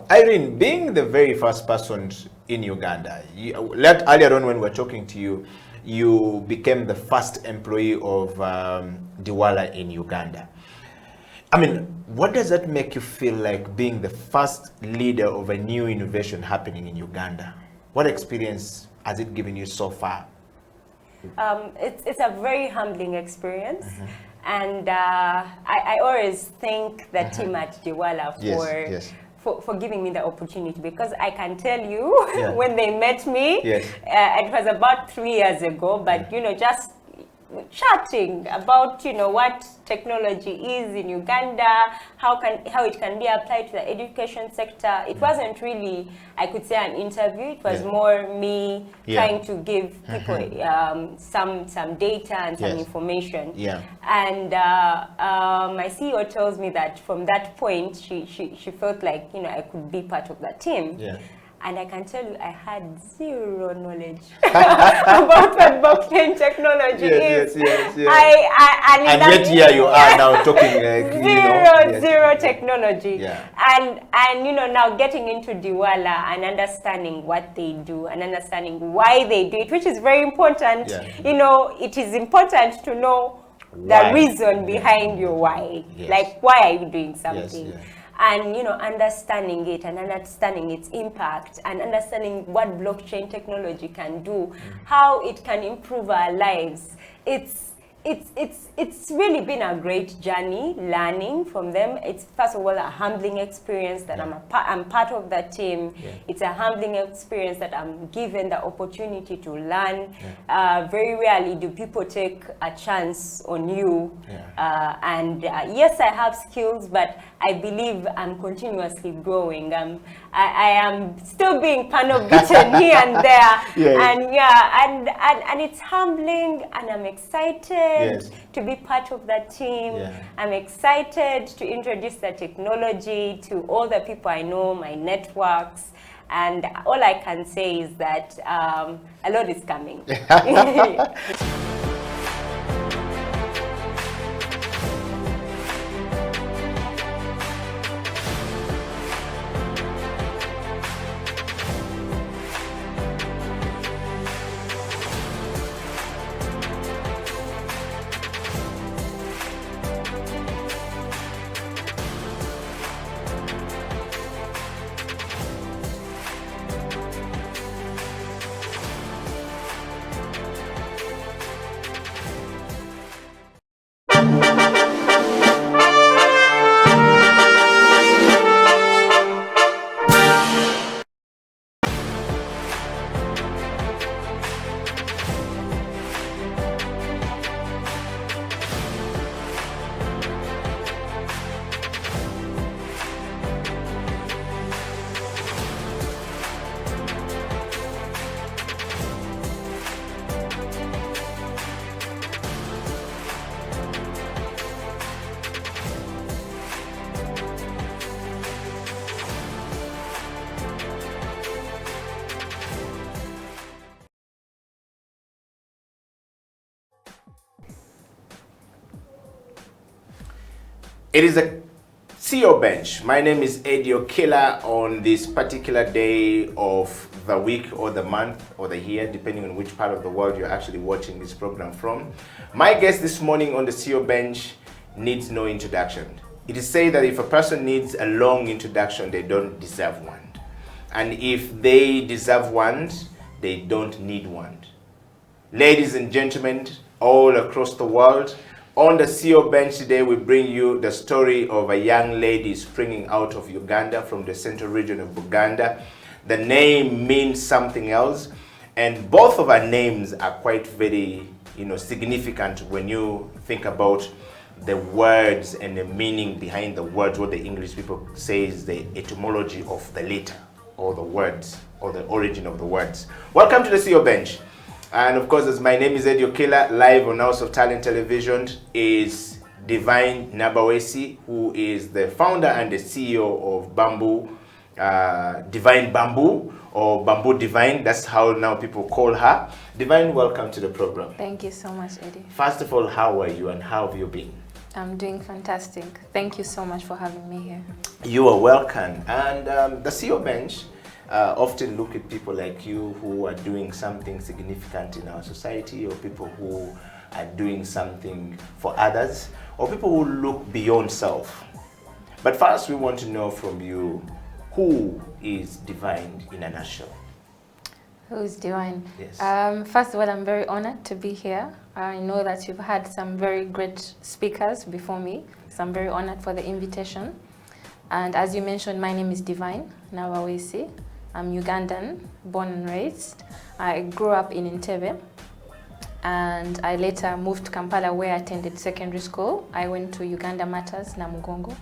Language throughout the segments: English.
Irene, being the very first person in Uganda, earlier on when we were talking to you, you became the first employee of Diwala in Uganda. I mean, what does that make you feel like being the first leader of a new innovation happening in Uganda? What experience has it given you so far? It's a very humbling experience. And I always thank the team at Diwala for giving me the opportunity, because I can tell you when they met me, it was about 3 years ago, but you know, just chatting about, you know, what technology is in Uganda, how it can be applied to the education sector. It wasn't really, I could say, an interview. It was more me trying to give people some data and some information. And my CEO tells me that from that point, she felt like, you know, I could be part of that team. And I can tell you, I had zero knowledge about what blockchain technology is. And yet here you are now talking zero technology. And you know, now getting into Diwala and understanding what they do and understanding why they do it, which is very important. You know, it is important to know the reason behind your why. Like, why are you doing something? And you know, understanding it and understanding its impact and understanding what blockchain technology can do, how it can improve our lives. It's really been a great journey learning from them. It's first of all a humbling experience that I'm part of that team. It's a humbling experience that I'm given the opportunity to learn. Very rarely do people take a chance on you. And yes, I have skills, but I believe I'm continuously growing. I am still being kind of beaten here and there. And it's humbling, and I'm excited to be part of that team. I'm excited to introduce the technology to all the people I know, my networks. And all I can say is that a lot is coming. It is a CEO Bench. My name is Eddie Okila on this particular day of the week or the month or the year, depending on which part of the world you're actually watching this program from. My guest this morning on the CEO Bench needs no introduction. It is said that if a person needs a long introduction, they don't deserve one. And if they deserve one, they don't need one. Ladies and gentlemen, all across the world, on the CEO Bench today, we bring you the story of a young lady springing out of Uganda, from the central region of Uganda. The name means something else, and both of our names are quite very, significant when you think about the words and the meaning behind the words, what the English people say is the etymology of the letter, or the words, or the origin of the words. Welcome to the CEO Bench. And of course, as my name is Eddie Okila, live on House of Talent Television is Divine Nabaweesi, who is the founder and the CEO of Divine Bamboo, or Bamboo Divine. That's how now people call her. Divine, welcome to the program. Thank you so much, Eddie. First of all, how are you and how have you been? I'm doing fantastic. Thank you so much for having me here. You are welcome. And the CEO bench often look at people like you who are doing something significant in our society, or people who are doing something for others, or people who look beyond self. But first, we want to know from you, who is Divine in a nutshell? Who is Divine? Yes. First of all, I'm very honored to be here. I know that you've had some very great speakers before me, so I'm very honored for the invitation. And as you mentioned, my name is Divine Nabaweesi. I'm Ugandan, born and raised. I grew up in INETRVIEW, and I later moved to Kampala, where I attended secondary school. I went to Uganda Matters, Namugongo.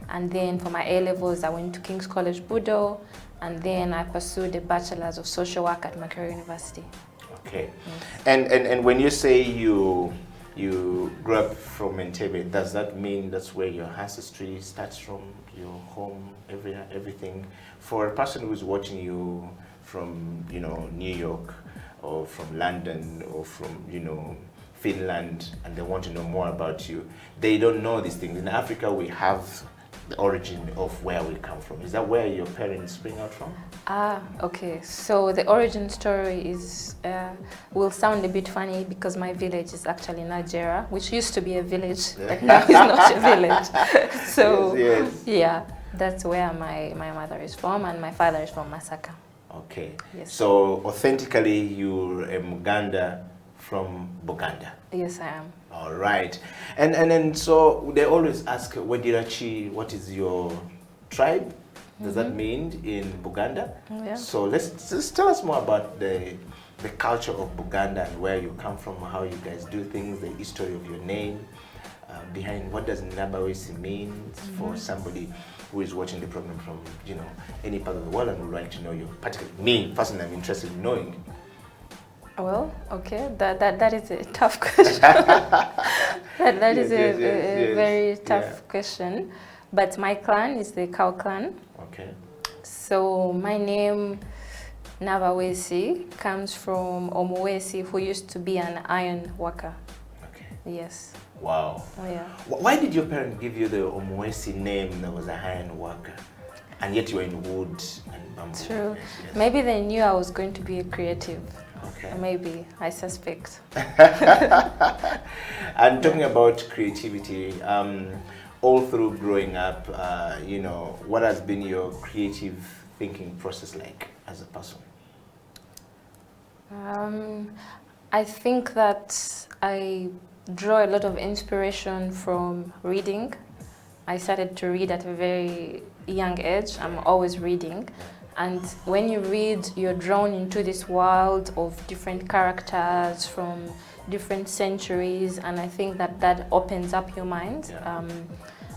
And then for my A-levels, I went to King's College, Budo, and then I pursued a Bachelor's of Social Work at Makerere University. Okay. Yes. And when you say you grew up from INETRVIEW, does that mean that's where your ancestry starts from, your home, everything? For a person who's watching you from, New York, or from London, or from, Finland, and they want to know more about you, they don't know these things. In Africa, we have the origin of where we come from. Is that where your parents spring out from? Okay. So the origin story is will sound a bit funny, because my village is actually Nigeria, which used to be a village, but now it's not a village. So yes. Yeah, that's where my mother is from, and my father is from Masaka. Okay. Yes. So authentically, you're a Muganda from Buganda. Yes, I am. All right. And then so they always ask, Wedirachi, what is your tribe? Does that mean in Buganda? Yeah. So just tell us more about the culture of Buganda and where you come from, how you guys do things, the history of your name, behind what does Nabaweesi mean for somebody who is watching the program from any part of the world and would like to know you. Particularly me, personally, I'm interested in knowing. Well, okay, that is a tough question. that is a very tough question. But my clan is the Cow clan. Okay. So my name, Nabaweesi, comes from Omuweesi, who used to be an iron worker. Okay. Yes. Wow. Oh, yeah. Why did your parents give you the Omuweesi name that was a iron worker? And yet you were in wood and bamboo. True. Yes. Maybe they knew I was going to be a creative. Okay. Maybe, I suspect. And talking about creativity, all through growing up, what has been your creative thinking process like as a person? I think that I draw a lot of inspiration from reading. I started to read at a very young age. I'm always reading. And when you read, you're drawn into this world of different characters from different centuries, and I think that opens up your mind. Yeah.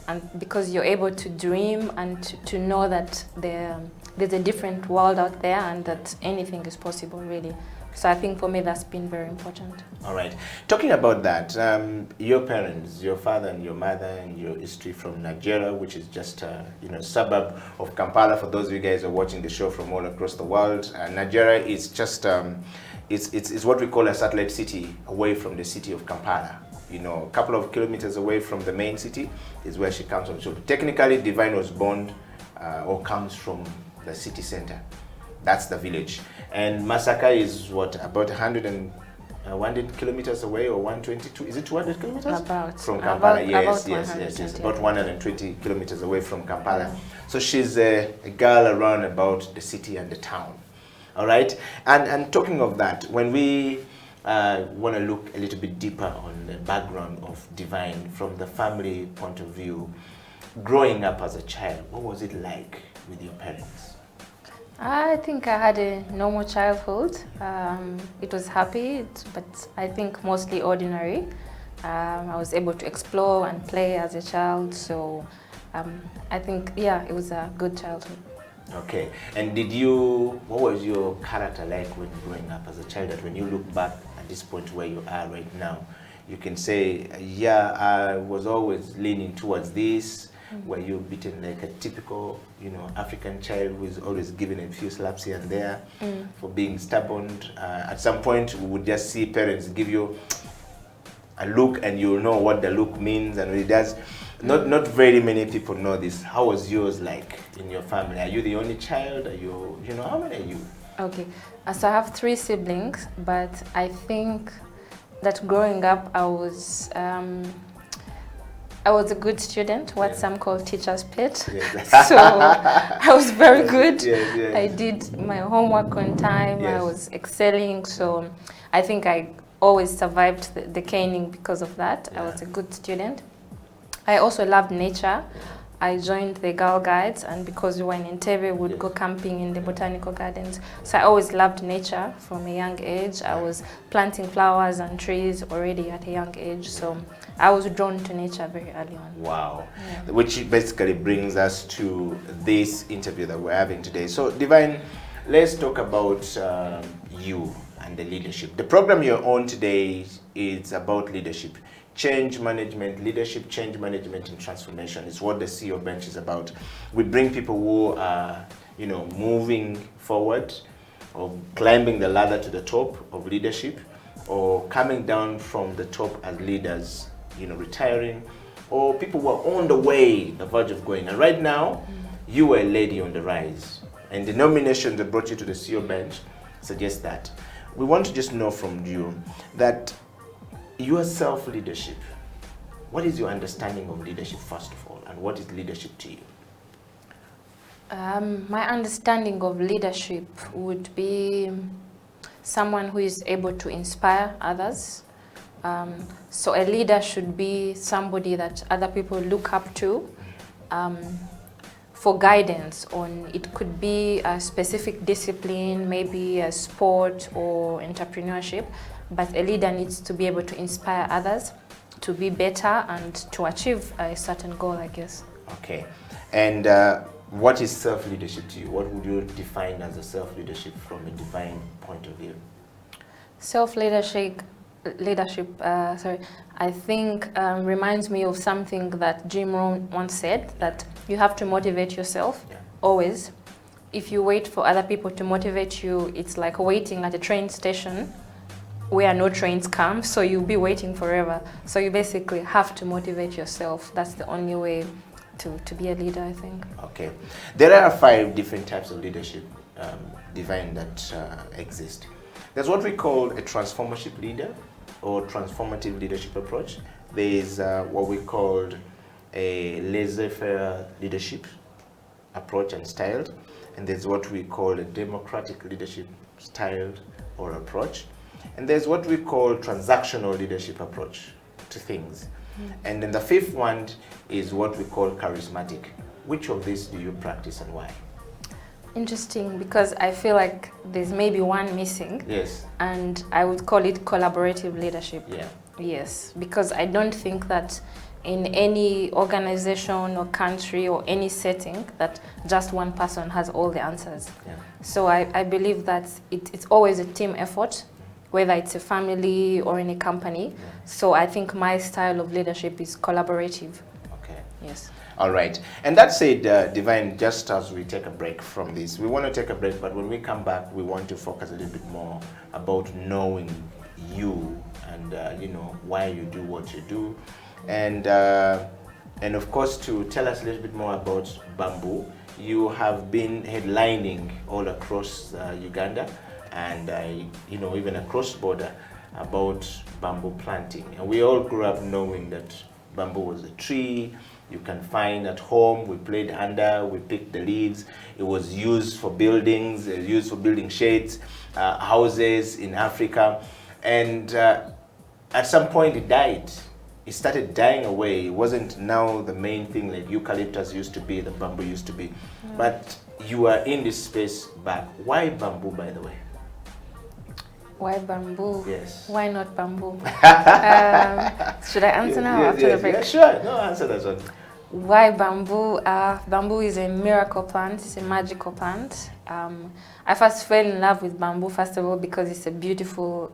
And because you're able to dream and to know that there's a different world out there, and that anything is possible, really. So I think for me that's been very important. All right. Talking about that, your parents, your father and your mother, and your history from Nigeria, which is just a suburb of Kampala. For those of you guys who are watching the show from all across the world, Nigeria is just it's what we call a satellite city away from the city of Kampala. A couple of kilometers away from the main city is where she comes from. So technically, Divine was born or comes from the city center. That's the village. And Masaka is what, about 100 kilometers away, or 122? Is it 200 kilometers? From Kampala. Yes. About 120 kilometers away from Kampala. Yeah. So she's a girl around about the city and the town. All right. And talking of that, when we want to look a little bit deeper on the background of Divine from the family point of view, growing up as a child, what was it like with your parents? I think I had a normal childhood. It was happy, but I think mostly ordinary. I was able to explore and play as a child, so I think, it was a good childhood. Okay. And what was your character like when growing up as a child, that when you look back at this point where you are right now, you can say, I was always leaning towards this? Were you beaten like a typical, African child who is always given a few slaps here and there for being stubborn? At some point, we would just see parents give you a look and you'll know what the look means and what it does. Not very many people know this. How was yours like in your family? Are you the only child? Are you, how many are you? Okay, so I have 3 siblings, but I think that growing up I was a good student, what some call teacher's pet. So I was very good. I did my homework on time. I was excelling. So I think I always survived the caning because of that. I was a good student. I also loved nature. I joined the Girl Guides, and because we were in INETRVIEW, we would go camping in the botanical gardens. So I always loved nature from a young age. I was planting flowers and trees already at a young age. So I was drawn to nature very early on. Wow. Yeah. Which basically brings us to this interview that we're having today. So Divine, let's talk about you and the leadership. The program you're on today is about leadership. Change management, leadership, change management and transformation is what the CEO bench is about. We bring people who are, moving forward or climbing the ladder to the top of leadership, or coming down from the top as leaders, retiring, or people who are on the way, the verge of going. And right now, you are a lady on the rise. And the nomination that brought you to the CEO bench suggests that. We want to just know from you that your self-leadership, what is your understanding of leadership first of all, and what is leadership to you? My understanding of leadership would be someone who is able to inspire others. So a leader should be somebody that other people look up to for guidance on, it could be a specific discipline, maybe a sport or entrepreneurship. But a leader needs to be able to inspire others to be better and to achieve a certain goal, I guess. Okay. And what is self-leadership to you? What would you define as a self-leadership from a divine point of view? Self-leadership, I think reminds me of something that Jim Rohn once said, that you have to motivate yourself always. If you wait for other people to motivate you, it's like waiting at a train station where no trains come, so you'll be waiting forever. So you basically have to motivate yourself. That's the only way to be a leader, I think. Okay. There are 5 different types of leadership, Divine, that exist. There's what we call a transformative leader or transformative leadership approach. There's what we called a laissez-faire leadership approach and style. And there's what we call a democratic leadership style or approach. And there's what we call transactional leadership approach to things. And then the 5th one is what we call charismatic. Which of these do you practice and why? Interesting, because I feel like there's maybe one missing. Yes. And I would call it collaborative leadership. Yeah. Yes, because I don't think that in any organization or country or any setting that just one person has all the answers. Yeah. So I believe that it's always a team effort, whether it's a family or in a company. Yeah. So I think my style of leadership is collaborative. Okay. Yes. All right. And that said, Divine, just as we take a break from this, we want to take a break, but when we come back, we want to focus a little bit more about knowing you and, why you do what you do. And of course, to tell us a little bit more about bamboo, you have been headlining all across Uganda and, even across border about bamboo planting. And we all grew up knowing that bamboo was a tree you can find at home. We played under, we picked the leaves. It was used for buildings, used for building shades, houses in Africa. And at some point it died. It started dying away. It wasn't now the main thing like eucalyptus used to be, the bamboo used to be. Mm. But you are in this space back. Why bamboo, by the way? Why bamboo? Yes. Why not bamboo? Should I answer now or after the break? Yeah, sure. No, answer that one. Why bamboo? Bamboo is a miracle plant. It's a magical plant. I first fell in love with bamboo, first of all, because it's a beautiful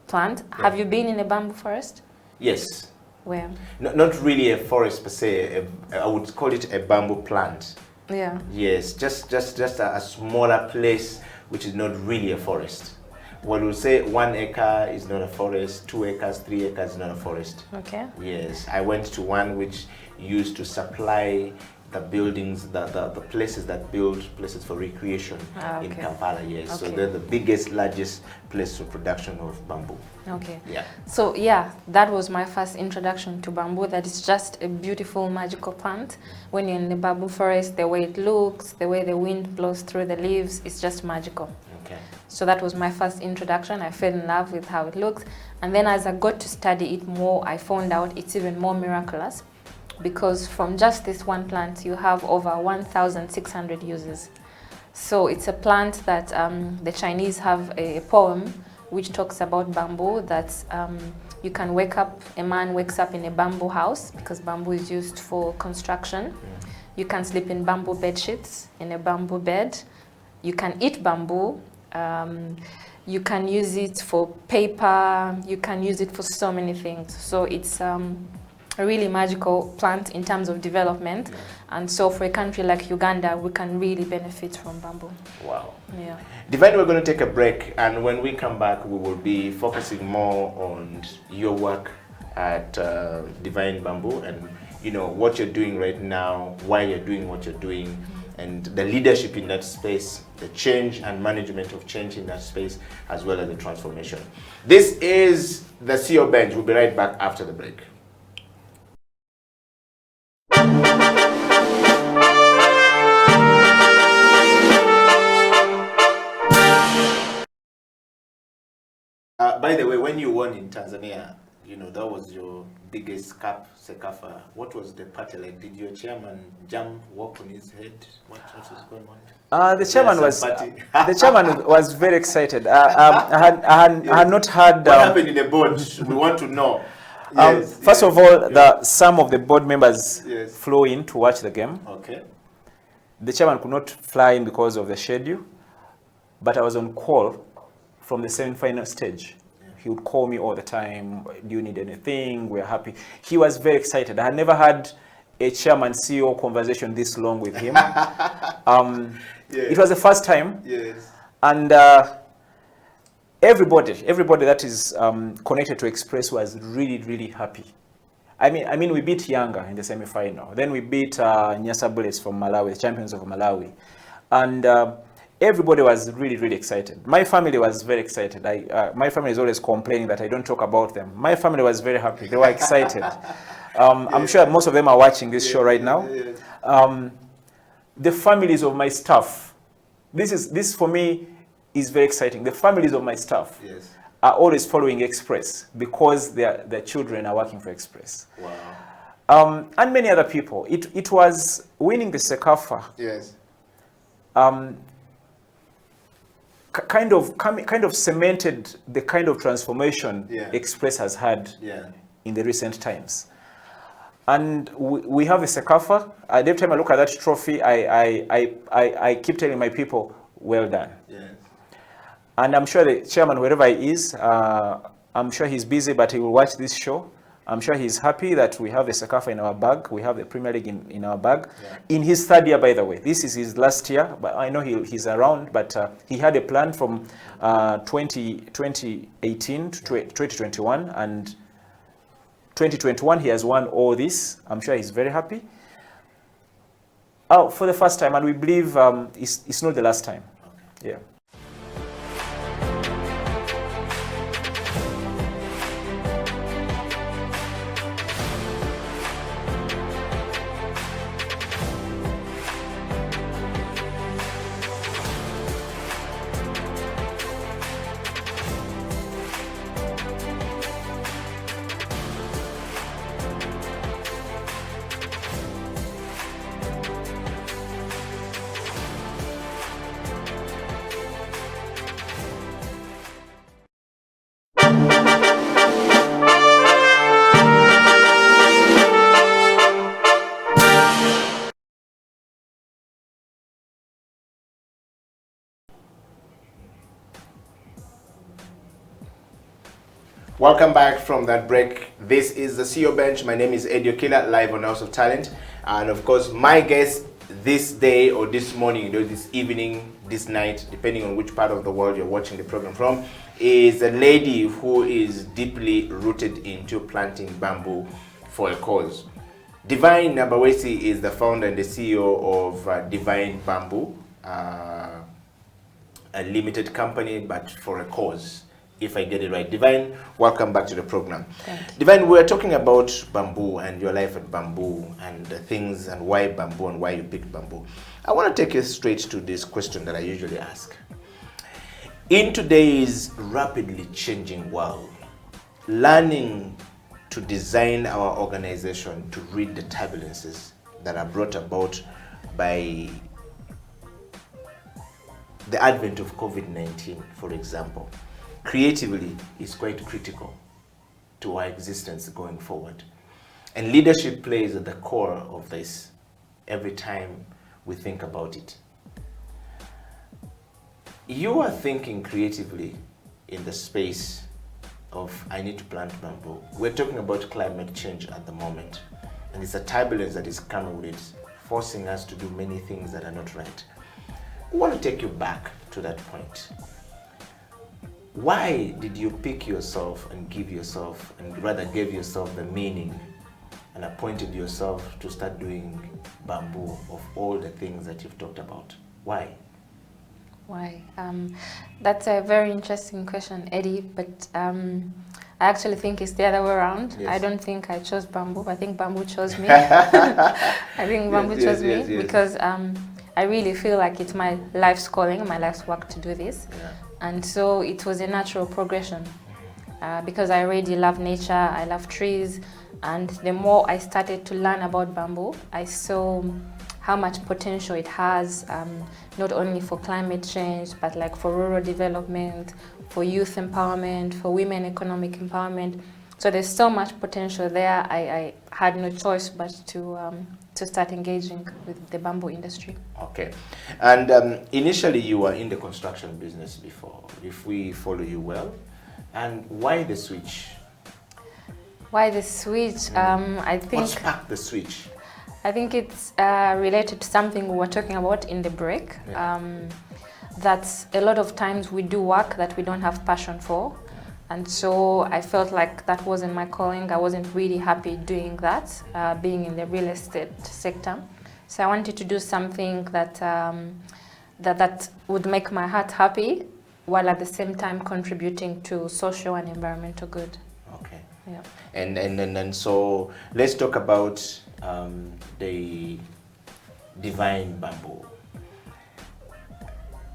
plant. Yeah. Have you been in a bamboo forest? Yes. Where? Not really a forest per se. I would call it a bamboo plant. Yeah. Yes, just a smaller place which is not really a forest. Well, we'll say 1 acre is not a forest, 2 acres, 3 acres is not a forest. Okay. Yes, I went to one which used to supply the buildings, the places that build places for recreation in Kampala, yes. Okay. So they're the biggest, largest place for production of bamboo. Okay. Yeah. So yeah, that was my first introduction to bamboo. That is just a beautiful, magical plant. When you're in the bamboo forest, the way it looks, the way the wind blows through the leaves, it's just magical. Okay. So that was my first introduction. I fell in love with how it looks. And then as I got to study it more, I found out it's even more miraculous, because from just this one plant, you have over 1,600 uses. So it's a plant that the Chinese have a poem which talks about bamboo, that you can wake up, a man wakes up in a bamboo house, because bamboo is used for construction. You can sleep in bamboo bed sheets, in a bamboo bed. You can eat bamboo. You can use it for paper. You can use it for so many things. So it's a really magical plant in terms of development. And so for a country like Uganda, we can really benefit from bamboo. Wow. Yeah. Divine, we're going to take a break, and when we come back, we will be focusing more on your work at Divine Bamboo, and you know what you're doing right now, why you're doing what you're doing, and the leadership in that space, the change and management of change in that space, as well as the transformation. This is the CEO Bench. We'll be right back after the break. By the way, when you won in Tanzania, you know, that was your biggest cup, Sekafa. What was the party like? Did your chairman walk on his head? What else was going on? The chairman was very excited. I had not heard. What happened in the board? We want to know. First of all, some of the board members flew in to watch the game. Okay. The chairman could not fly in because of the schedule, but I was on call from the semi-final stage. He would call me all the time. Do you need anything? We're happy. He was very excited. I had never had a chairman CEO conversation this long with him. It was the first time. Yes. And everybody that is connected to Express was really, really happy. I mean, we beat Yanga in the semi-final. Then we beat Nyasa Bullets from Malawi, the champions of Malawi. And everybody was really, really excited. My family was very excited. My family is always complaining that I don't talk about them. My family was very happy. They were excited. I'm sure most of them are watching this show right now. The families of my staff, this for me is very exciting. The families of my staff are always following Express because their children are working for Express. Wow. And many other people. It was winning the Sekafa. Yes. Kind of cemented the kind of transformation Express has had in the recent times. And we have a Sekafa. Every time I look at that trophy, I keep telling my people, well done. Yes. And I'm sure the chairman, wherever he is, I'm sure he's busy, but he will watch this show. I'm sure he's happy that we have the Sekafa in our bag. We have the Premier League in our bag. In his third year, by the way. This is his last year, but I know he's around, but he had a plan from 2018 to 2021, and 2021 he has won all this. I'm sure he's very happy. For the first time, and we believe it's not the last time. Okay. Yeah. Welcome back from that break. This is the CEO Bench. My name is Eddie Okila, live on House of Talent. And of course, my guest this day or this morning, this evening, this night, depending on which part of the world you're watching the program from, is a lady who is deeply rooted into planting bamboo for a cause. Divine Nabaweesi is the founder and the CEO of Divine Bamboo, a limited company, but for a cause, if I get it right. Divine, welcome back to the program. Thank you. Divine, we're talking about bamboo and your life at bamboo and the things and why bamboo and why you picked bamboo. I want to take you straight to this question that I usually ask. In today's rapidly changing world, learning to design our organization to read the turbulences that are brought about by the advent of COVID-19, for example, creatively is quite critical to our existence going forward. And leadership plays at the core of this every time we think about it. You are thinking creatively in the space of I need to plant bamboo. We're talking about climate change at the moment, and it's a turbulence that is coming with it, forcing us to do many things that are not right. I want to take you back to that point. Why did you pick yourself and give yourself, and rather gave yourself the meaning and appointed yourself to start doing bamboo of all the things that you've talked about? Why? Why? That's a very interesting question, Eddie, but I actually think it's the other way around. Yes. I don't think I chose bamboo. I think bamboo chose me. I think bamboo chose me because I really feel like it's my life's calling, my life's work to do this. Yeah. And so it was a natural progression because I already love nature, I love trees, and the more I started to learn about bamboo, I saw how much potential it has, not only for climate change, but like for rural development, for youth empowerment, for women economic empowerment. So there's so much potential there. I had no choice but to start engaging with the bamboo industry. Okay. And initially you were in the construction business before, if we follow you well. And why the switch? Why the switch? I think... What sparked the switch? I think it's related to something we were talking about in the break. Yeah. That a lot of times we do work that we don't have passion for. And so I felt like that wasn't my calling. I wasn't really happy doing that, being in the real estate sector. So I wanted to do something that, that would make my heart happy, while at the same time contributing to social and environmental good. Okay. Yeah. And so let's talk about the Divine Bamboo.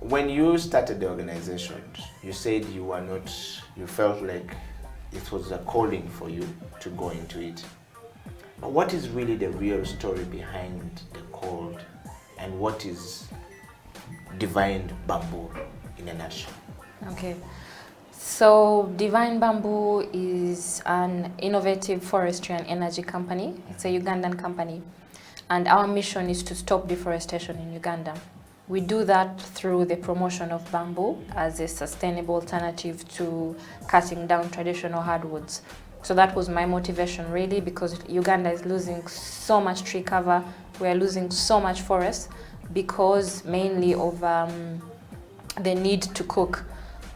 When you started the organization, you said you felt like it was a calling for you to go into it. But what is really the real story behind the call, and what is Divine Bamboo in a nutshell? Okay. So Divine Bamboo is an innovative forestry and energy company. It's a Ugandan company. And our mission is to stop deforestation in Uganda. We do that through the promotion of bamboo as a sustainable alternative to cutting down traditional hardwoods. So that was my motivation really, because Uganda is losing so much tree cover. We are losing so much forest because mainly of the need to cook.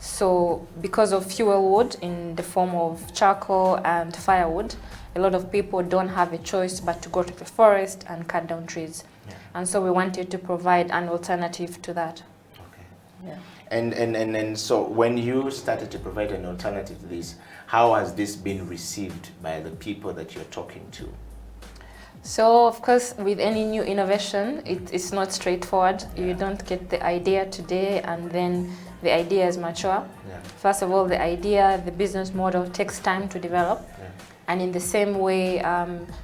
So because of fuel wood in the form of charcoal and firewood, a lot of people don't have a choice but to go to the forest and cut down trees. Yeah. And so we wanted to provide an alternative to that. Okay. Yeah. And so when you started to provide an alternative to this, how has this been received by the people that you're talking to? So of course, with any new innovation, it's not straightforward. Yeah. You don't get the idea today and then the idea is mature. Yeah. First of all, the idea, the business model takes time to develop. Yeah. And in the same way,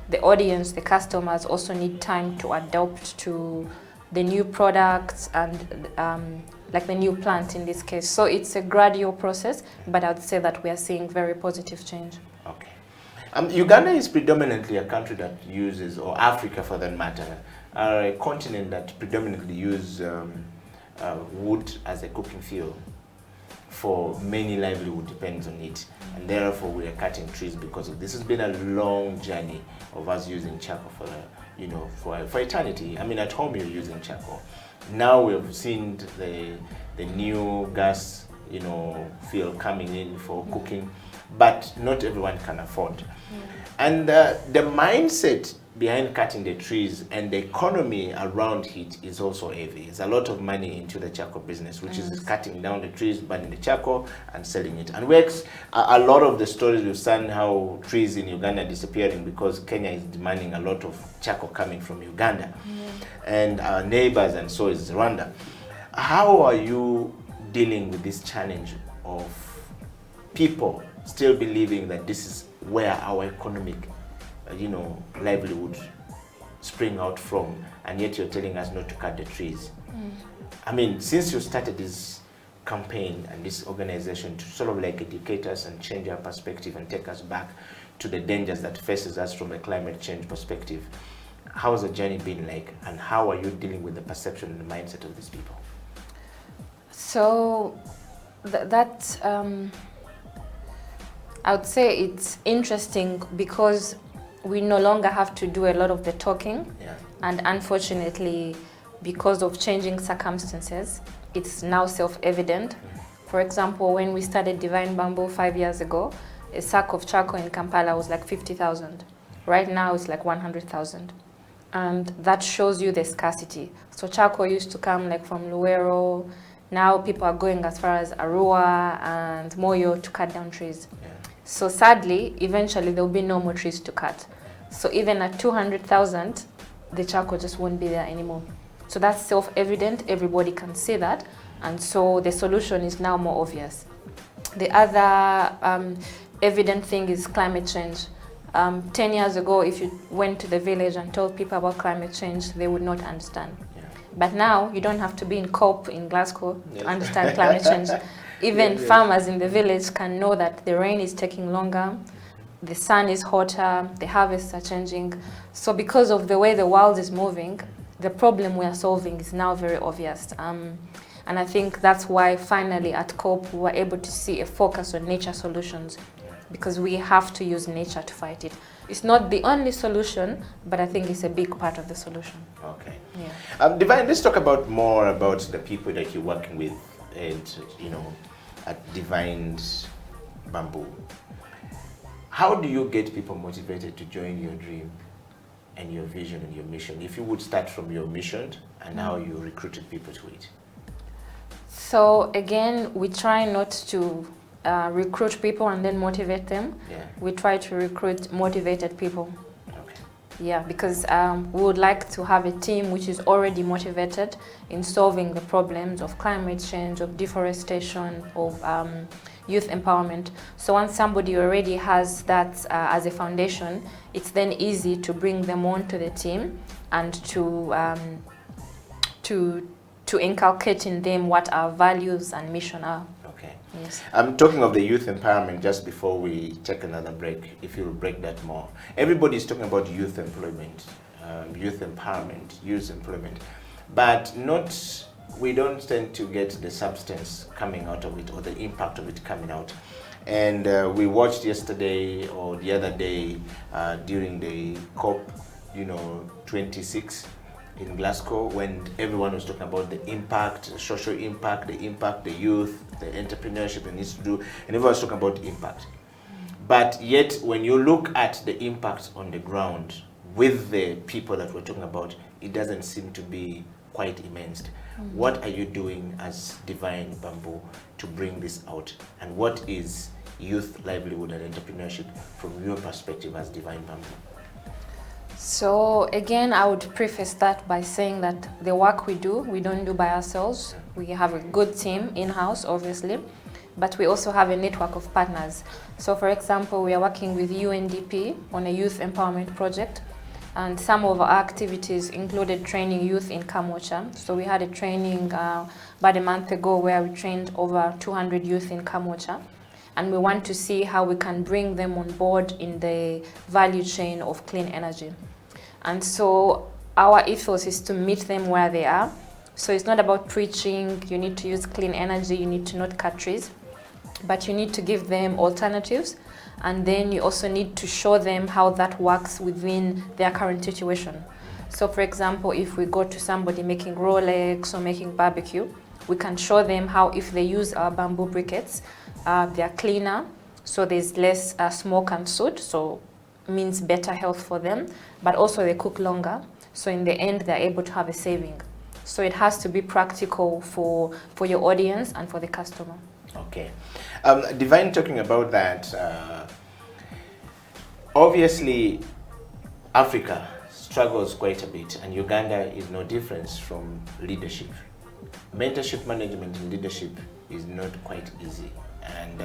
the audience, the customers also need time to adapt to the new products and like the new plant in this case. So it's a gradual process, but I would say that we are seeing very positive change. Okay. Uganda is predominantly a country that uses, or Africa for that matter, a continent that predominantly uses wood as a cooking fuel. For many, livelihood depends on it, and therefore we are cutting trees because of this. Has been a long journey of us using charcoal for you know, for eternity. I mean, at home you're using charcoal. Now we've seen the new gas, you know, fuel coming in for cooking, but not everyone can afford. And the mindset behind cutting the trees and the economy around it is also heavy. There's a lot of money into the charcoal business, which is cutting down the trees, burning the charcoal and selling it. And a lot of the stories we've seen how trees in Uganda are disappearing because Kenya is demanding a lot of charcoal coming from Uganda and our neighbors, and so is Rwanda. How are you dealing with this challenge of people still believing that this is where our economic you know, livelihood spring out from, and yet you're telling us not to cut the trees? I mean, since you started this campaign and this organization to sort of like educate us and change our perspective and take us back to the dangers that faces us from a climate change perspective, how's the journey been like, and how are you dealing with the perception and the mindset of these people? So I would say it's interesting because we no longer have to do a lot of the talking, and unfortunately, because of changing circumstances, it's now self-evident. For example, when we started Divine Bamboo 5 years ago, a sack of charcoal in Kampala was like 50,000. Right now, it's like 100,000. And that shows you the scarcity. So charcoal used to come like from Luero. Now people are going as far as Arua and Moyo to cut down trees. So sadly, eventually there will be no more trees to cut. So even at 200,000, the charcoal just won't be there anymore. So that's self-evident, everybody can see that. And so the solution is now more obvious. The other evident thing is climate change. 10 years ago, if you went to the village and told people about climate change, they would not understand. But now, you don't have to be in COP in Glasgow to understand climate change. Even farmers in the village can know that the rain is taking longer, the sun is hotter, the harvests are changing. So because of the way the world is moving, the problem we are solving is now very obvious. And I think that's why finally at COP we were able to see a focus on nature solutions, because we have to use nature to fight it. It's not the only solution, but I think it's a big part of the solution. Okay. Yeah. Divine, let's talk more about the people that you're working with, and you know, at Divine Bamboo. How do you get people motivated to join your dream and your vision and your mission? If you would start from your mission and how you recruited people to it. So again, we try not to recruit people and then motivate them. We try to recruit motivated people. Yeah, because we would like to have a team which is already motivated in solving the problems of climate change, of deforestation, of youth empowerment. So once somebody already has that as a foundation, it's then easy to bring them onto the team and to inculcate in them what our values and mission are. Okay. Yes. I'm talking of the youth empowerment just before we take another break, if you'll break that more. Everybody is talking about youth employment, youth empowerment, youth employment, but we don't tend to get the substance coming out of it or the impact of it coming out. And we watched yesterday or the other day during the COP, 26 in Glasgow, when everyone was talking about the impact, the social impact, the youth, the entrepreneurship it needs to do, and everyone was talking about impact. But yet, when you look at the impact on the ground with the people that we're talking about, it doesn't seem to be quite immense. What are you doing as Divine Bamboo to bring this out? And what is youth livelihood and entrepreneurship from your perspective as Divine Bamboo? So again, I would preface that by saying that the work we don't do by ourselves. We have a good team in-house, obviously, but we also have a network of partners. So for example, we are working with UNDP on a youth empowerment project, and some of our activities included training youth in Kamwocha. So we had a training about a month ago where we trained over 200 youth in Kamwocha. And we want to see how we can bring them on board in the value chain of clean energy. And so our ethos is to meet them where they are. So it's not about preaching, you need to use clean energy, you need to not cut trees, but you need to give them alternatives. And then you also need to show them how that works within their current situation. So for example, if we go to somebody making Rolex or making barbecue, we can show them how if they use our bamboo briquettes, they are cleaner, so there's less smoke and soot, so means better health for them, but also they cook longer, so in the end they're able to have a saving. So it has to be practical for your audience and for the customer. Okay. Divine, talking about that, obviously Africa struggles quite a bit, and Uganda is no different from leadership. Mentorship, management, and leadership is not quite easy, and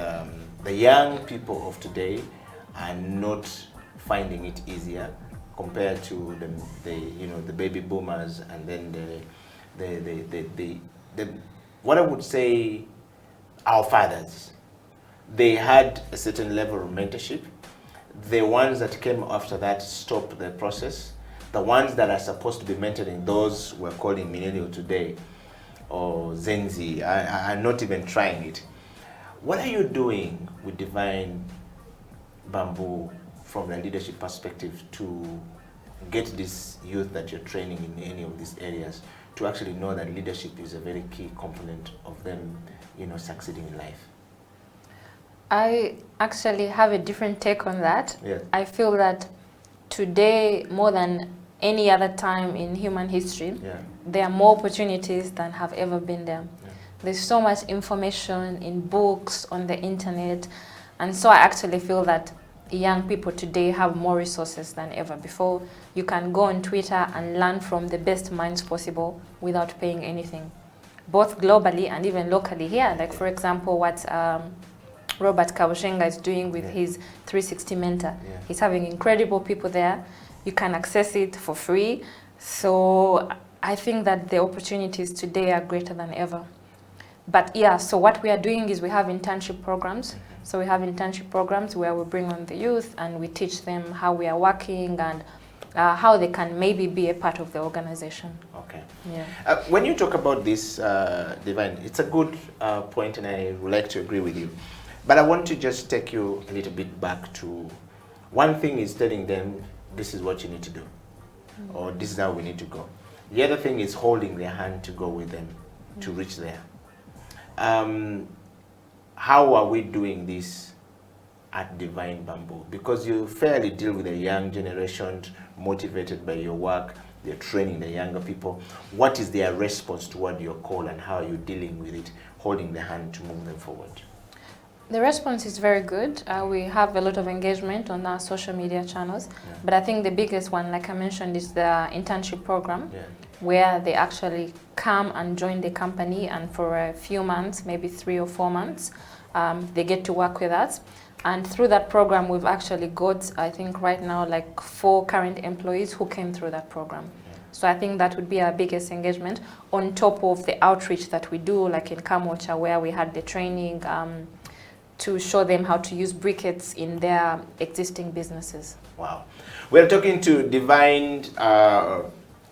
the young people of today are not finding it easier compared to the baby boomers, and then what I would say, our fathers. They had a certain level of mentorship. The ones that came after that stopped the process. The ones that are supposed to be mentoring, those we're calling millennial today, or Gen Z, are not even trying it. What are you doing with Divine Bamboo from a leadership perspective to get this youth that you're training in any of these areas to actually know that leadership is a very key component of them, succeeding in life? I actually have a different take on that. Yeah. I feel that today, more than any other time in human history, there are more opportunities than have ever been there. Yeah. There's so much information in books, on the internet, and so I actually feel that young people today have more resources than ever before. You can go on Twitter and learn from the best minds possible without paying anything, both globally and even locally here. Like for example, what Robert Kabushenga is doing with his 360 mentor. He's having incredible people there. You can access it for free. So I think that the opportunities today are greater than ever. But yeah, so what we are doing is we have internship programs. So we have internship programs where we bring on the youth and we teach them how we are working and how they can maybe be a part of the organization. Okay. Yeah. When you talk about this, Divine, it's a good point, and I would like to agree with you. But I want to just take you a little bit back to, one thing is telling them this is what you need to do, or this is how we need to go. The other thing is holding their hand to go with them to reach there. How are we doing this at Divine Bamboo? Because you fairly deal with a young generation motivated by your work, they're training the younger people. What is their response toward your call, and how are you dealing with it, holding the hand to move them forward? The response is very good. We have a lot of engagement on our social media channels, but I think the biggest one, like I mentioned, is the internship program, where they actually come and join the company, and for a few months, maybe 3 or 4 months, they get to work with us. And through that program, we've actually got, I think right now, like 4 current employees who came through that program. So I think that would be our biggest engagement, on top of the outreach that we do, like in Kamocha, where we had the training to show them how to use briquettes in their existing businesses. Wow. We're talking to Divine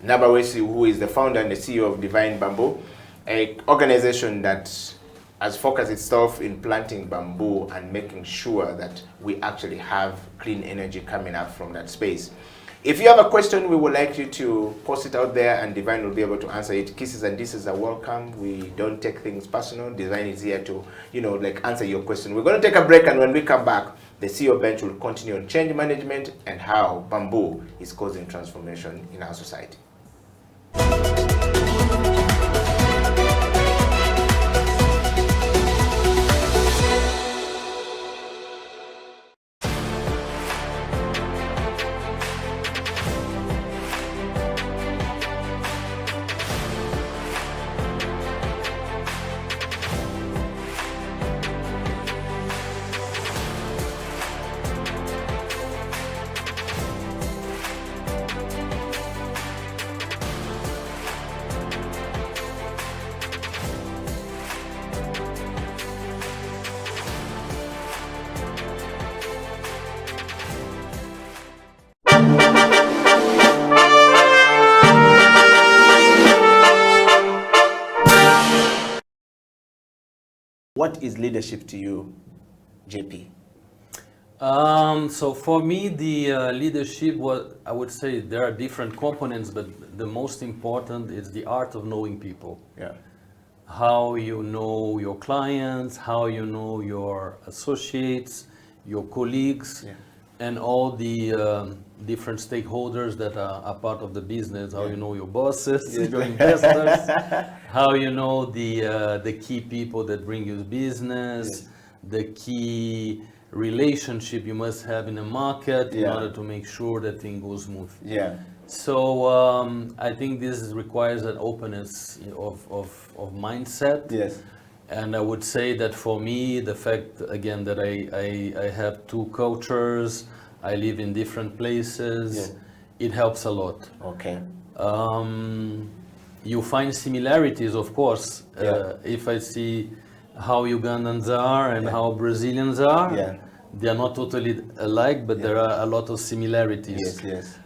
Nabaweesi, who is the founder and the CEO of Divine Bamboo, an organization that has focused itself in planting bamboo and making sure that we actually have clean energy coming up from that space. If you have a question, we would like you to post it out there, and Divine will be able to answer it. Kisses and disses are welcome. We don't take things personal. Divine is here to, answer your question. We're going to take a break, and when we come back, the CEO bench will continue on change management and how bamboo is causing transformation in our society. What is leadership to you, JP? So for me, the leadership was, I would say there are different components, but the most important is the art of knowing people. Yeah. How you know your clients, how you know your associates, your colleagues, Yeah. and all the different stakeholders that are part of the business. How you know your bosses, your investors, how you know the key people that bring you business, the key relationship you must have in the market in order to make sure that thing goes smooth. Yeah. So I think this requires an openness of mindset. Yes. And I would say that for me, the fact again that I have two cultures, I live in different places, it helps a lot. Okay. You find similarities, of course. If I see how Ugandans are and how Brazilians are, they are not totally alike, but there are a lot of similarities. Yes, yes.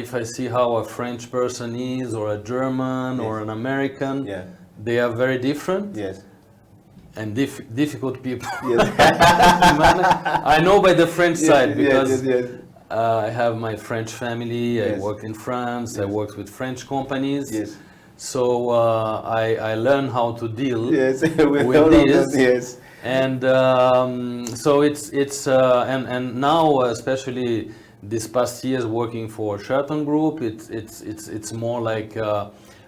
If I see how a French person is, or a German, or an American, they are very different. Yes. And difficult people. Yes. I know by the French side because yes. I have my French family. I Yes. worked in France. I worked with French companies. Yes. So I learn how to deal with with this. Yes. And so and now especially this past years working for Sheraton Group, it's more like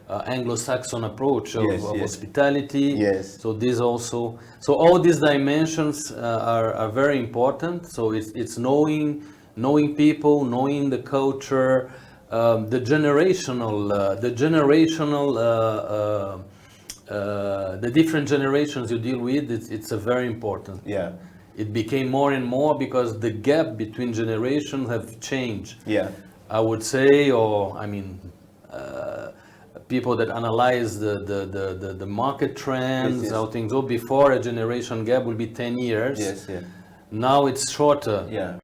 Anglo-Saxon approach of hospitality. Yes. So this also, so all these dimensions are very important. So it's knowing people, knowing the culture, the different generations you deal with. It's a very important. Yeah. It became more and more because the gap between generations have changed. Yeah. I would say, or I mean. People that analyze the market trends, how things go. Before, a generation gap will be 10 years. Yes, yeah. Now it's shorter. Yeah.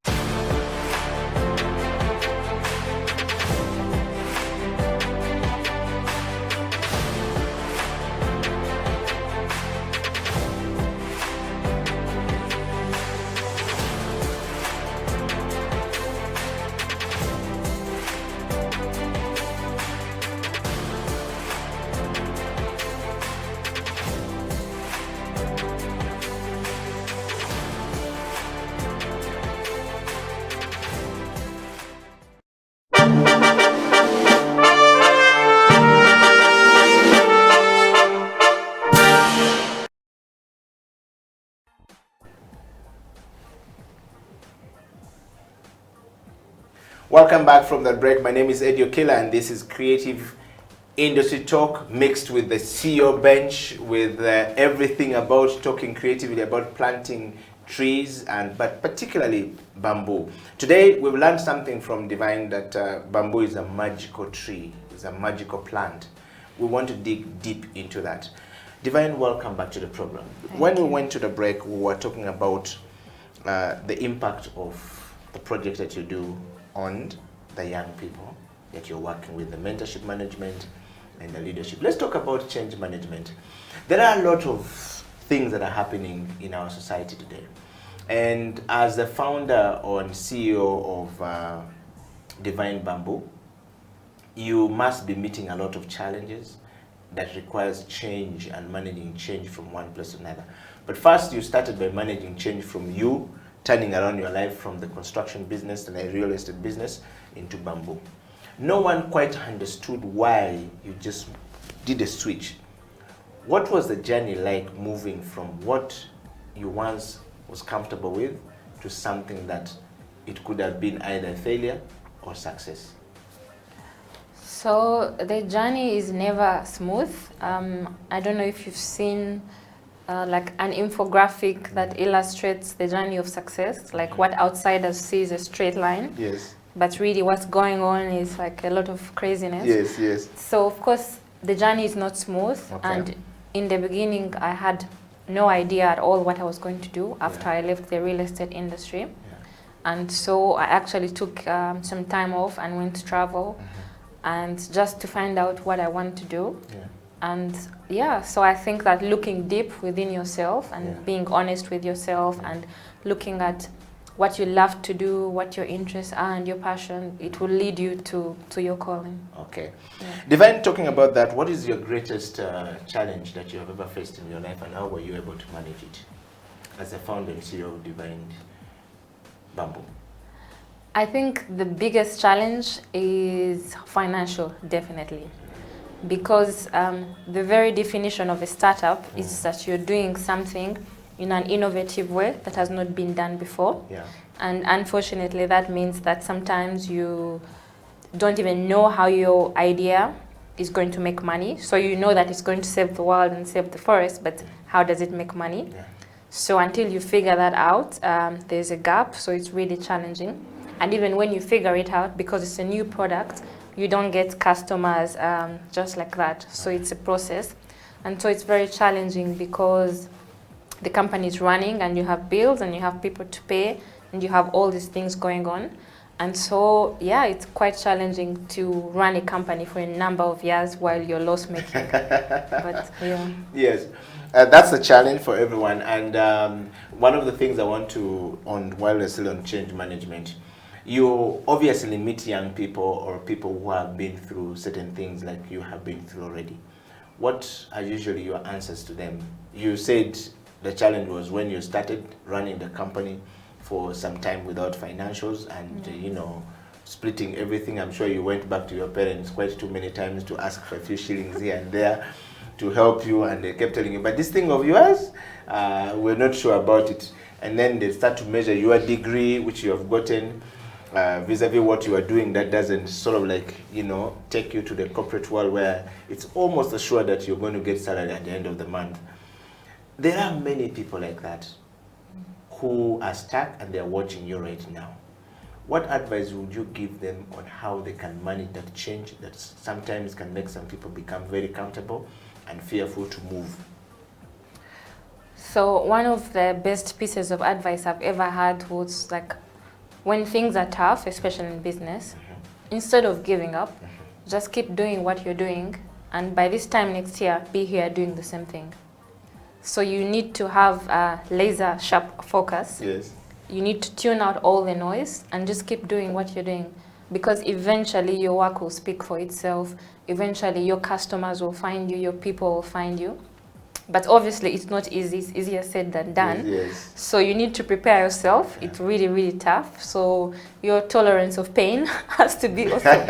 Welcome back from that break. My name is Edio Killer, and this is Creative Industry Talk mixed with the CEO bench, with everything about talking creatively about planting trees, but particularly bamboo. Today we've learned something from Divine, that bamboo is a magical tree, it's a magical plant. We want to dig deep into that. Divine, welcome back to the program. When we went to the break, we were talking about the impact of the project that you do on the young people that you're working with, the mentorship management and the leadership. Let's talk about change management. There are a lot of things that are happening in our society today. And as the founder and CEO of Divine Bamboo, you must be meeting a lot of challenges that requires change and managing change from one place to another. But first, you started by managing change from you, turning around your life from the construction business and the real estate business into bamboo. No one quite understood why you just did a switch. What was the journey like, moving from what you once was comfortable with to something that it could have been either failure or success? So the journey is never smooth. I don't know if you've seen like an infographic that illustrates the journey of success, like what outsiders see is a straight line. Yes. But really what's going on is like a lot of craziness. Yes, yes. So of course the journey is not smooth. Okay. And in the beginning I had no idea at all what I was going to do after I left the real estate industry. Yeah. And so I actually took some time off and went to travel and just to find out what I want to do. Yeah. And yeah, so I think that looking deep within yourself and being honest with yourself and looking at what you love to do, what your interests are and your passion, it will lead you to your calling. Okay. Yeah. Divine, talking about that, what is your greatest challenge that you have ever faced in your life, and how were you able to manage it as a founder and CEO of Divine Bamboo? I think the biggest challenge is financial, definitely. Because the very definition of a startup is that you're doing something in an innovative way that has not been done before. Yeah. And unfortunately, that means that sometimes you don't even know how your idea is going to make money. So you know that it's going to save the world and save the forest, but how does it make money? Yeah. So until you figure that out, there's a gap, so it's really challenging. And even when you figure it out, because it's a new product, you don't get customers just like that. So it's a process. And so it's very challenging because the company is running and you have bills and you have people to pay and you have all these things going on. And so, yeah, it's quite challenging to run a company for a number of years while you're loss making. But, yeah. Yes, that's a challenge for everyone. And one of the things I want to, while we're still on change management, you obviously meet young people or people who have been through certain things like you have been through already. What are usually your answers to them? You said the challenge was when you started running the company for some time without financials and, you know, splitting everything. I'm sure you went back to your parents quite too many times to ask for a few shillings here and there to help you, and they kept telling you, but this thing of yours, we're not sure about it. And then they start to measure your degree, which you have gotten, vis-a-vis what you are doing that doesn't sort of like, you know, take you to the corporate world where it's almost assured that you're going to get salary at the end of the month. There are many people like that who are stuck and they're watching you right now. What advice would you give them on how they can manage that change that sometimes can make some people become very comfortable and fearful to move? So one of the best pieces of advice I've ever had was like, when things are tough, especially in business, instead of giving up, just keep doing what you're doing, and by this time next year, be here doing the same thing. So you need to have a laser sharp focus. Yes. You need to tune out all the noise and just keep doing what you're doing, because eventually your work will speak for itself. Eventually your customers will find you, your people will find you. But obviously it's not easy, it's easier said than done. Yes. So you need to prepare yourself. It's really, really tough. So your tolerance of pain has to be also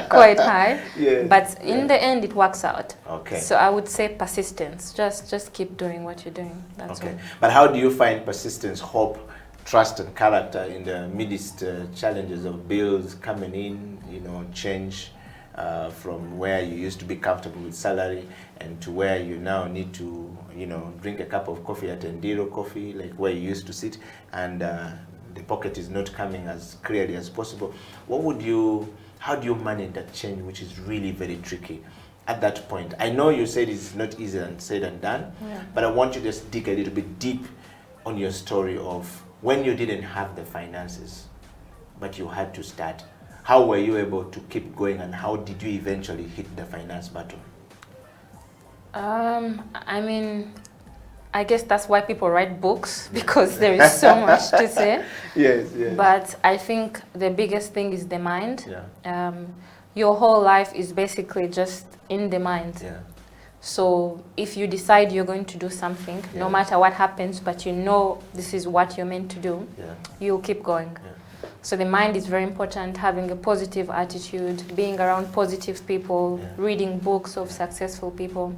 quite high. Yes. But in the end, it works out. Okay. So I would say persistence. Just keep doing what you're doing. That's Okay. all. But how do you find persistence, hope, trust and character in the midst challenges of bills coming in, you know, change from where you used to be comfortable with salary and to where you now need to, you know, drink a cup of coffee at Ndiro Coffee, like where you used to sit, and the pocket is not coming as clearly as possible. How do you manage that change, which is really very tricky at that point? I know you said it's not easy and said and done, but I want you to just dig a little bit deep on your story of when you didn't have the finances, but you had to start. How were you able to keep going, and how did you eventually hit the finance button? I mean, I guess that's why people write books, because there is so much to say. Yes, yes. But I think the biggest thing is the mind. Yeah. Your whole life is basically just in the mind. Yeah. So if you decide you're going to do something, no matter what happens, but you know this is what you're meant to do, you'll keep going. Yeah. So the mind is very important, having a positive attitude, being around positive people, reading books of successful people,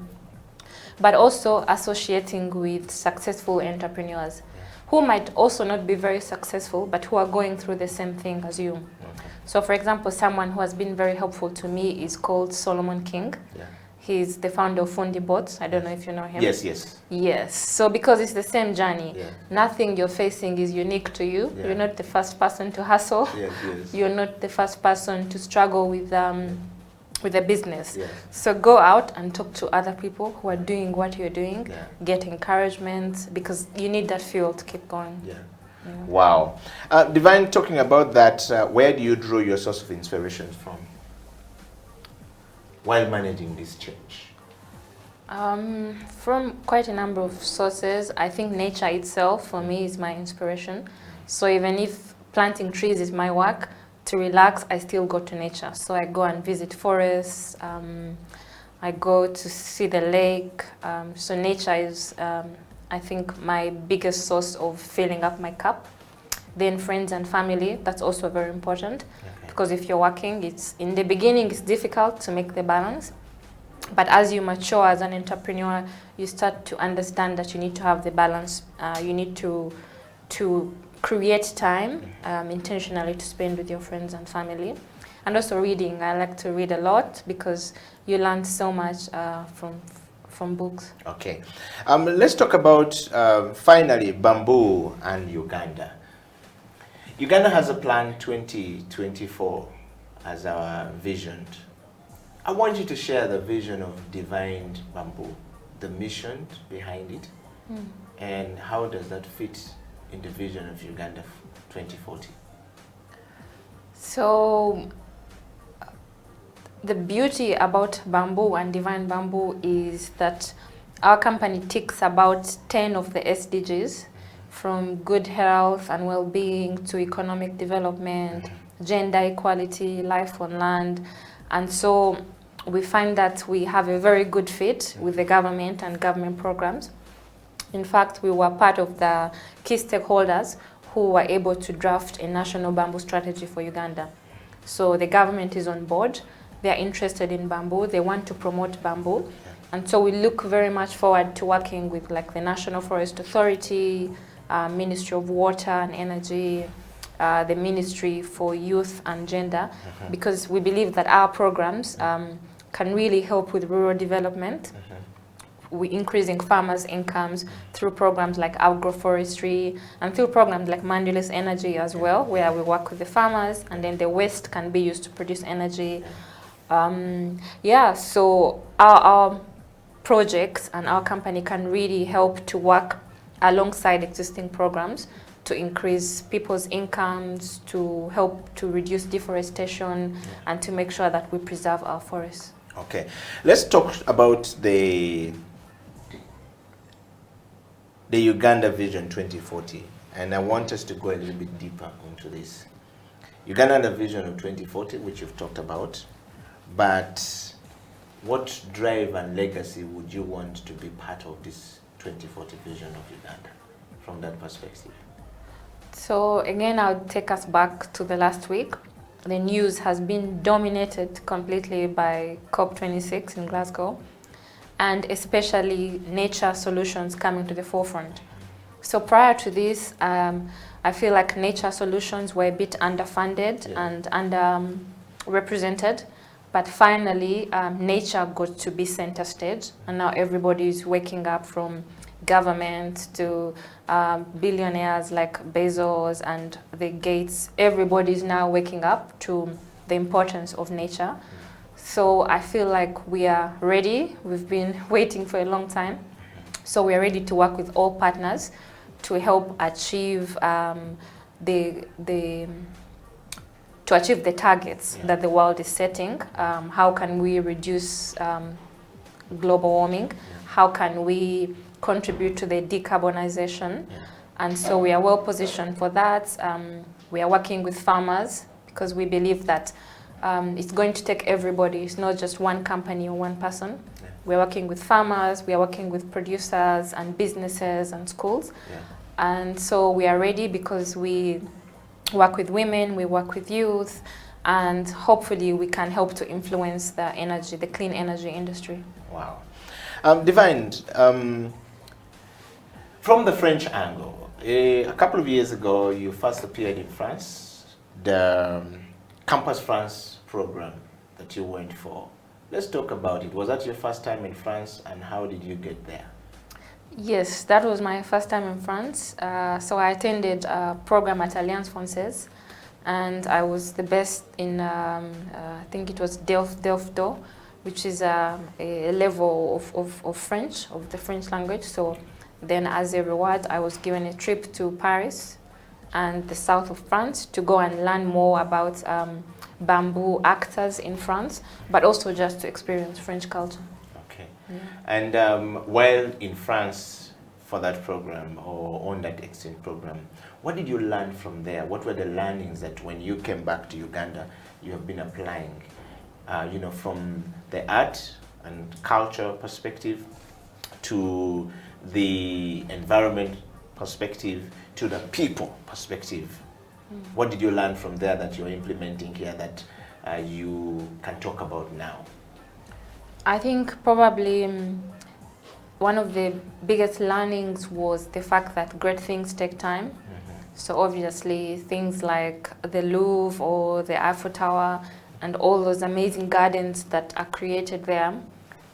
but also associating with successful entrepreneurs who might also not be very successful, but who are going through the same thing as you. Okay. So for example, someone who has been very helpful to me is called Solomon King. Yeah. He's the founder of Fundi Bots. I don't know if you know him. Yes, yes. Yes. So because it's the same journey, Yeah. nothing you're facing is unique to you. Yeah. You're not the first person to hustle. Yes, yes. You're not the first person to struggle with a business. Yes. So go out and talk to other people who are doing what you're doing. Yeah. Get encouragement, because you need that fuel to keep going. Yeah. Wow. Divine, talking about that, where do you draw your source of inspiration from while managing this change? From quite a number of sources. I think nature itself, for me, is my inspiration. So even if planting trees is my work, to relax, I still go to nature. So I go and visit forests, I go to see the lake. So nature is, I think, my biggest source of filling up my cup. Then friends and family, that's also very important. Okay. Because if you're working, in the beginning, it's difficult to make the balance. But as you mature as an entrepreneur, you start to understand that you need to have the balance. You need to create time intentionally to spend with your friends and family. And also reading. I like to read a lot because you learn so much from books. Okay. Let's talk about, finally, bamboo and Uganda. Uganda has a plan 2024 as our vision. I want you to share the vision of Divine Bamboo, the mission behind it, and how does that fit in the vision of Uganda 2040? So, the beauty about bamboo and Divine Bamboo is that our company ticks about 10 of the SDGs, from good health and well-being to economic development, gender equality, life on land. And so we find that we have a very good fit with the government and government programs. In fact, we were part of the key stakeholders who were able to draft a national bamboo strategy for Uganda. So the government is on board. They are interested in bamboo. They want to promote bamboo. And so we look very much forward to working with the National Forest Authority, Ministry of Water and Energy, the Ministry for Youth and Gender, because we believe that our programs can really help with rural development. We're increasing farmers' incomes through programs like agroforestry and through programs like Mandela's Energy as well, where we work with the farmers and then the waste can be used to produce energy. So our projects and our company can really help to work alongside existing programs to increase people's incomes, to help to reduce deforestation, and to make sure that we preserve our forests. Okay, let's talk about the Uganda Vision 2040, and I want us to go a little bit deeper into this. Uganda had a vision of 2040, which you've talked about, but what drive and legacy would you want to be part of this 2040 vision of Uganda from that perspective? So again, I'll take us back to the last week. The news has been dominated completely by COP26 in Glasgow, and especially nature solutions coming to the forefront. So prior to this, I feel like nature solutions were a bit underfunded and underrepresented, but finally nature got to be center stage, and now everybody is waking up, from government to billionaires like Bezos and the Gates. Everybody is now waking up to the importance of nature. So I feel like we are ready. We've been waiting for a long time. So we are ready to work with all partners to help achieve the targets that the world is setting. How can we reduce global warming? How can we contribute to the decarbonization? And so we are well positioned for that. We are working with farmers because we believe that it's going to take everybody. It's not just one company or one person. We're working with farmers, we are working with producers and businesses and schools. And so we are ready because we work with women, we work with youth, and hopefully we can help to influence the clean energy industry. Wow. Divine, from the French angle, a couple of years ago you first appeared in France, the Campus France program that you went for. Let's talk about it. Was that your first time in France, and how did you get there? Yes, that was my first time in France. So I attended a program at Alliance Française, and I was the best in, I think it was Delft Do, which is a level of French, of the French language. So then as a reward, I was given a trip to Paris and the south of France to go and learn more about bamboo actors in France, but also just to experience French culture. Okay. Yeah. And while in France, for that program or on that exchange program. What did you learn from there? What were the learnings that when you came back to Uganda, you have been applying, you know, from the art and culture perspective to the environment perspective to the people perspective? What did you learn from there that you're implementing here that you can talk about now? I think probably one of the biggest learnings was the fact that great things take time. So obviously things like the Louvre or the Eiffel Tower and all those amazing gardens that are created there,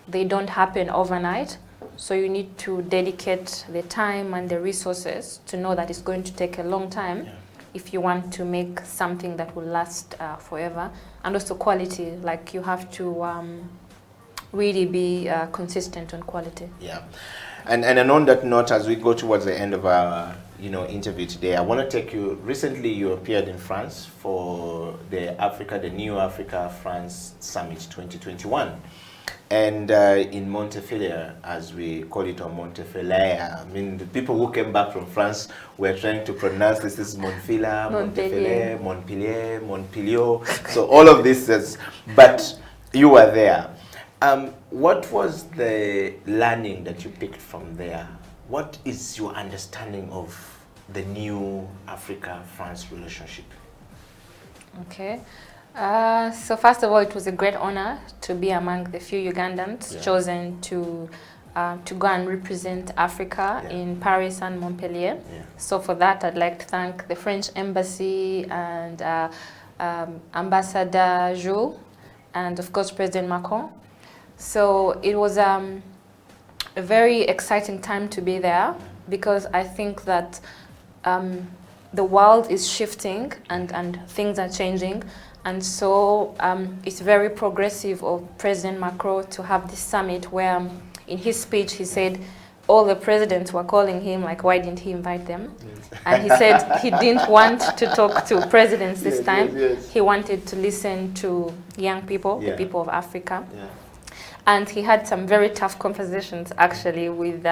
they don't happen overnight. So you need to dedicate the time and the resources to know that it's going to take a long time if you want to make something that will last forever. And also quality, like you have to really be consistent on quality. Yeah, and on that note, as we go towards the end of our interview today, I want to take you. Recently, you appeared in France for the New Africa France Summit 2021, and in Montefiore, as we call it, or Montefiore. I mean, the people who came back from France were trying to pronounce this is Montfilia, Montefiore, Montpellier, Montpellier. So all of this is, but you were there. What was the learning that you picked from there? What is your understanding of the new Africa-France relationship? Okay. So first of all, it was a great honor to be among the few Ugandans chosen to go and represent Africa in Paris and Montpellier. So for that, I'd like to thank the French Embassy and Ambassador Jules, and of course President Macron. So it was a very exciting time to be there, because I think that the world is shifting and things are changing. And so it's very progressive of President Macron to have this summit where in his speech he said all the presidents were calling him, like, why didn't he invite them? And he said he didn't want to talk to presidents this time. He wanted to listen to young people, the people of Africa. And he had some very tough conversations actually with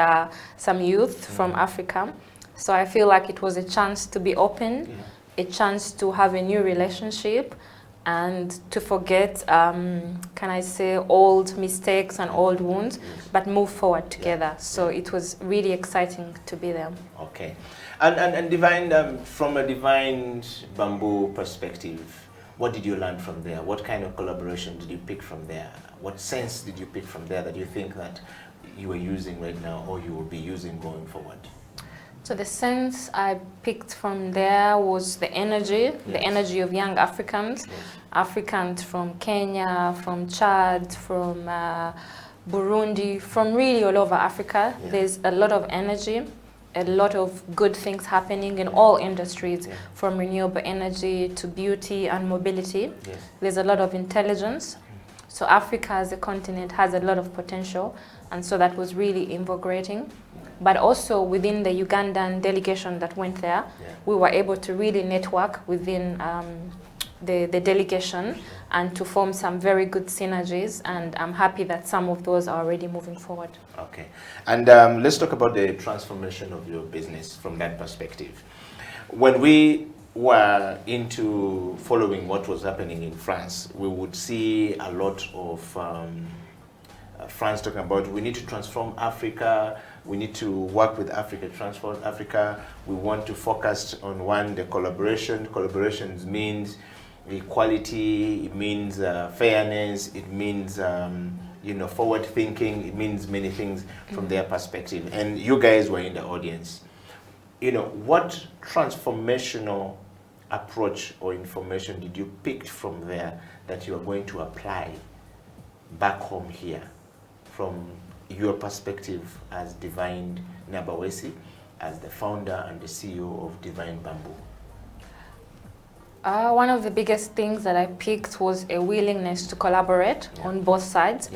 some youth from Africa. So I feel like it was a chance to be open, a chance to have a new relationship, and to forget, can I say, old mistakes and old wounds, but move forward together. So it was really exciting to be there. Okay. And Divine, from a Divine Bamboo perspective, what did you learn from there? What kind of collaboration did you pick from there? What sense did you pick from there that you think that you are using right now or you will be using going forward? So the sense I picked from there was the energy of young Africans, Africans from Kenya, from Chad, from Burundi, from really all over Africa. There's a lot of energy, a lot of good things happening in all industries, from renewable energy to beauty and mobility. There's a lot of intelligence. So Africa as a continent has a lot of potential, and so that was really invigorating. But also within the Ugandan delegation that went there, we were able to really network within the delegation and to form some very good synergies, and I'm happy that some of those are already moving forward. Okay, and let's talk about the transformation of your business from that perspective. When we were into following what was happening in France, we would see a lot of France talking about we need to transform Africa, we need to work with Africa, transform Africa, we want to focus on the collaboration. Collaborations means equality, it means fairness, it means forward thinking, it means many things from their perspective. And you guys were in the audience. What transformational approach or information did you pick from there that you are going to apply back home here from your perspective as Divine Nabaweesi, as the founder and the CEO of Divine Bamboo? One of the biggest things that I picked was a willingness to collaborate on both sides.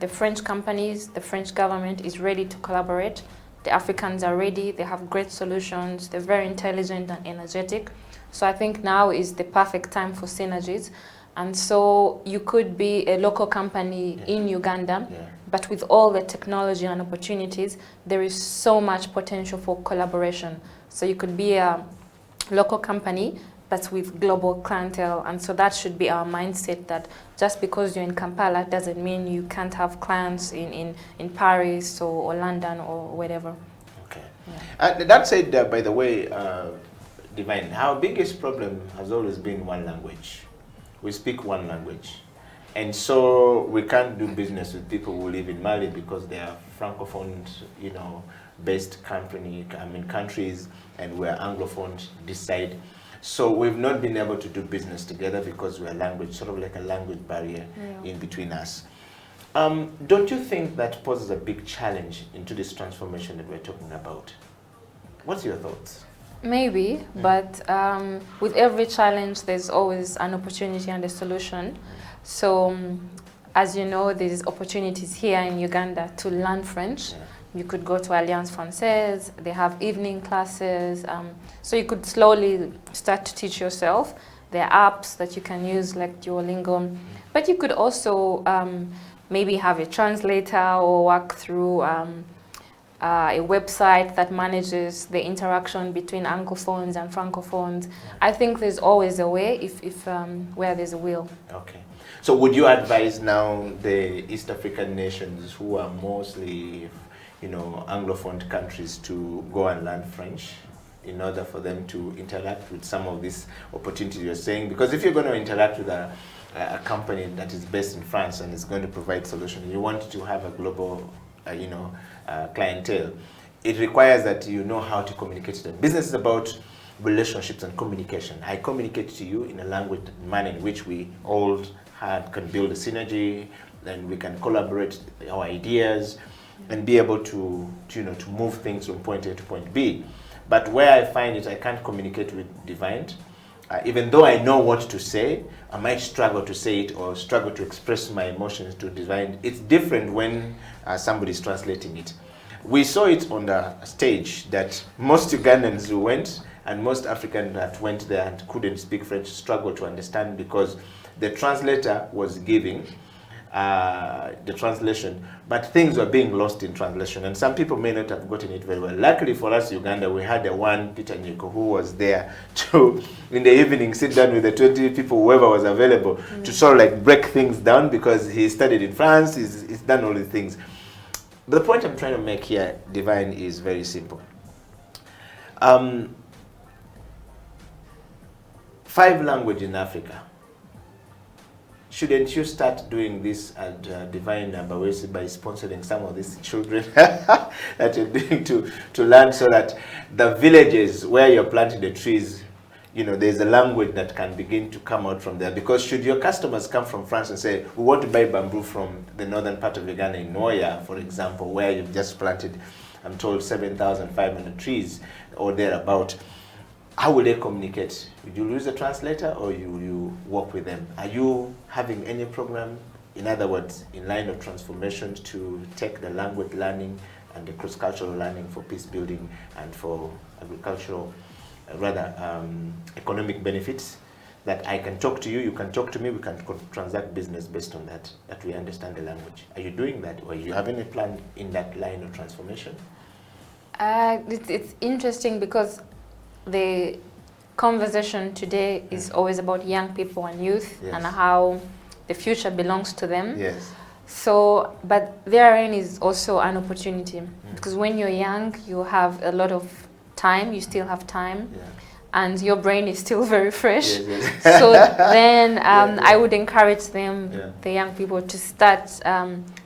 The French companies, the French government is ready to collaborate. The Africans are ready, they have great solutions, they're very intelligent and energetic. So I think now is the perfect time for synergies. And so you could be a local company in Uganda but with all the technology and opportunities, there is so much potential for collaboration. So you could be a local company that's with global clientele, and so that should be our mindset, that just because you're in Kampala doesn't mean you can't have clients in Paris or London or whatever. Okay. Yeah. That said, by the way, Divine, our biggest problem has always been one language. We speak one language. And so we can't do business with people who live in Mali because they are francophone, based countries, and we're anglophone this side. So we've not been able to do business together because we're sort of like a language barrier in between us. Don't you think that poses a big challenge into this transformation that we're talking about? What's your thoughts? Maybe, but with every challenge, there's always an opportunity and a solution. So, as you know, there's opportunities here in Uganda to learn French. Yeah. You could go to Alliance Française, they have evening classes, so you could slowly start to teach yourself. There are apps that you can use like Duolingo, but you could also maybe have a translator or work through a website that manages the interaction between Anglophones and Francophones. I think there's always a way if where there's a will. Okay. So would you advise now the East African nations who are mostly Anglophone countries to go and learn French in order for them to interact with some of these opportunities you're saying? Because if you're going to interact with a company that is based in France and is going to provide solutions, you want to have a global, clientele. It requires that you know how to communicate to them. Business is about relationships and communication. I communicate to you in a language manner in which we all can build a synergy, and we can collaborate our ideas and be able to move things from point A to point B. But where I find it, I can't communicate with Divine. Even though I know what to say, I might struggle to say it or struggle to express my emotions to Divine. It's different when somebody's translating it. We saw it on the stage that most Ugandans who went and most Africans that went there and couldn't speak French struggled to understand because the translator was giving the translation, but things were being lost in translation, and some people may not have gotten it very well. Luckily for us, Uganda, we had one Peter Nyiko who was there to, in the evening, sit down with the 20 people, whoever was available, to sort of like break things down because he studied in France, he's done all these things. But the point I'm trying to make here, Divine, is very simple. 5 languages in Africa. Shouldn't you start doing this at Divine Nabaweesi by sponsoring some of these children that you're doing to learn, so that the villages where you're planting the trees, there's a language that can begin to come out from there? Because should your customers come from France and say, we want to buy bamboo from the northern part of Uganda in Noya, for example, where you've just planted, I'm told, 7,500 trees or thereabout, how will they communicate? Would you use a translator or you work with them? Are you having any program, in other words, in line of transformation to take the language learning and the cross-cultural learning for peace building and for agricultural, economic benefits, that I can talk to you, you can talk to me, we can transact business based on that we understand the language? Are you doing that, or you have any plan in that line of transformation? It's interesting because the conversation today is always about young people and youth, yes, and how the future belongs to them. Yes. So, but therein is also an opportunity, because when you're young, you have a lot of time, you still have time, and your brain is still very fresh. Yes, yes. So then I would encourage them, the young people, to start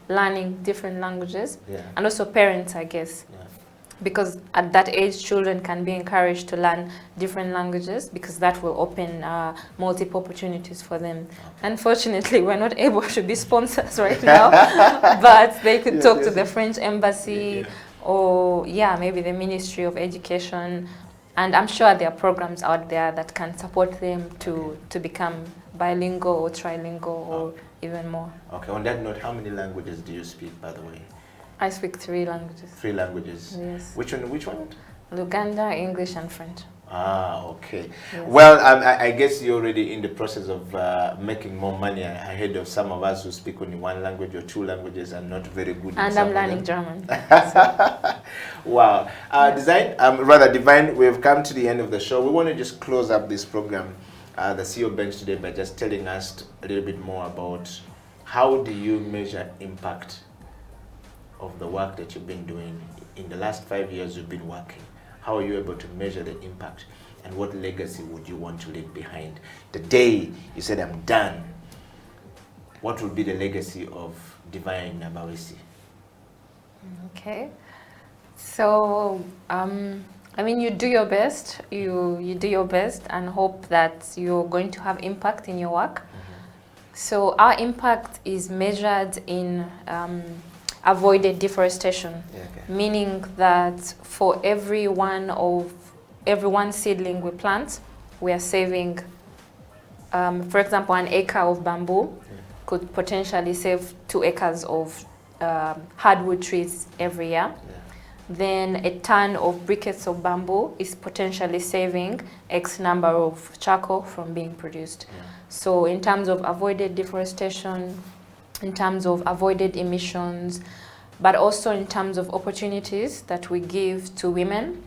learning different languages, and also parents, I guess. Because at that age, children can be encouraged to learn different languages, because that will open multiple opportunities for them. Unfortunately, we're not able to be sponsors right now, but they could talk to the French embassy or maybe the Ministry of Education, and I'm sure there are programs out there that can support them to become bilingual or trilingual or even more. Okay, on that note, how many languages do you speak, by the way? I speak 3 languages. 3 languages? Yes. Which one? Luganda, English, and French. Ah, okay. Yes. Well, I guess you're already in the process of making more money ahead of some of us who speak only one language or two languages and not very good. And I'm learning German. Wow. Divine, we've come to the end of the show. We want to just close up this program, the CEO Bench today, by just telling us a little bit more about how do you measure impact of the work that you've been doing in the last 5 years you've been working. How are you able to measure the impact, and what legacy would you want to leave behind? The day you said, I'm done, what would be the legacy of Divine Nabaweesi? Okay. So, I mean, you do your best. You do your best and hope that you're going to have impact in your work. So our impact is measured in avoided deforestation, meaning that for every one seedling we plant, we are saving, for example, an acre of bamboo could potentially save 2 acres of hardwood trees every year. Then a ton of briquettes of bamboo is potentially saving X number of charcoal from being produced. So in terms of avoided deforestation, in terms of avoided emissions, but also in terms of opportunities that we give to women,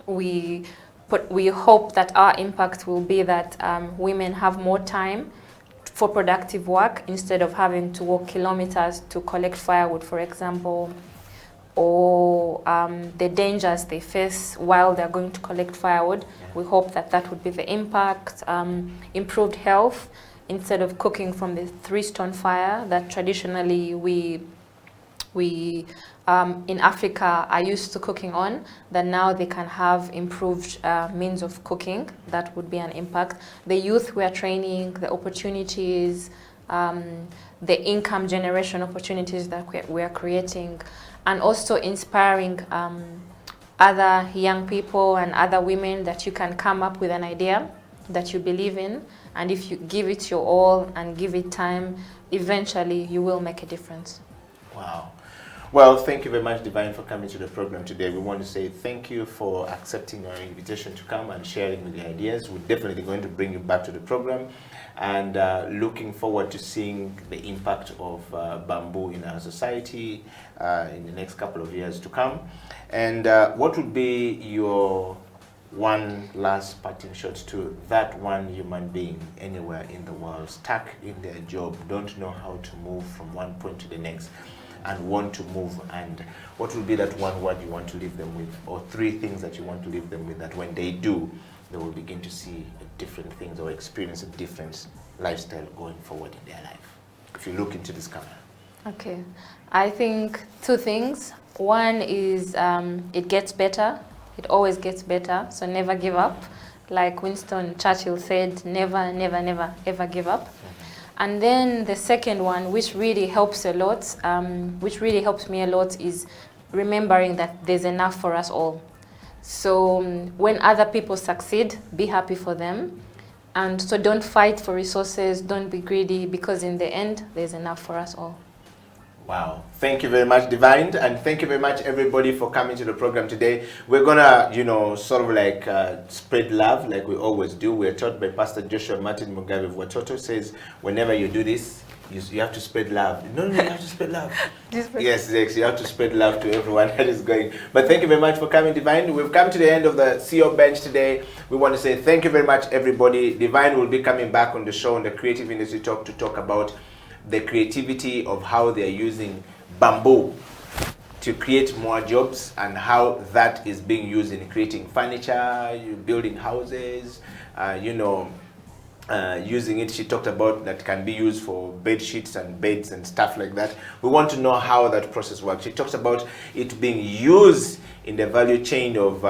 we hope that our impact will be that women have more time for productive work instead of having to walk kilometers to collect firewood, for example, or the dangers they face while they're going to collect firewood. We hope that that would be the impact. Improved health, instead of cooking from the 3-stone fire that traditionally we in Africa are used to cooking on, that now they can have improved means of cooking. That would be an impact. The youth we are training, the opportunities, the income generation opportunities that we are creating, and also inspiring other young people and other women that you can come up with an idea that you believe in, and if you give it your all and give it time, eventually you will make a difference. Wow. Well, thank you very much, Divine, for coming to the program today. We want to say thank you for accepting our invitation to come and sharing with the ideas. We're definitely going to bring you back to the program, and looking forward to seeing the impact of bamboo in our society in the next couple of years to come. And what would be your one last parting shot to that one human being anywhere in the world, stuck in their job, don't know how to move from one point to the next, and want to move? And what would be that one word you want to leave them with, or 3 things that you want to leave them with, that when they do, they will begin to see different things or experience a different lifestyle going forward in their life? If you look into this camera. Okay, I think 2 things. One is it gets better. It always gets better, so never give up. Like Winston Churchill said, never, never, never, ever give up. And then the second one, which really helps a lot, which really helps me a lot, is remembering that there's enough for us all. So when other people succeed, be happy for them. And so don't fight for resources, don't be greedy, because in the end, there's enough for us all. Wow. Thank you very much, Divine, and thank you very much, everybody, for coming to the program today. We're gonna, sort of like spread love like we always do. We're taught by Pastor Joshua Martin Mugabe of Watoto, says, whenever you do this, you have to spread love. No, you have to spread love. Yes, you have to spread love to everyone that is going. But thank you very much for coming, Divine. We've come to the end of the CEO Bench today. We want to say thank you very much, everybody. Divine will be coming back on the show on the Creative Industry Talk to talk about the creativity of how they're using bamboo to create more jobs, and how that is being used in creating furniture, building houses, using it. She talked about that can be used for bed sheets and beds and stuff like that. We want to know how that process works. She talks about it being used in the value chain of,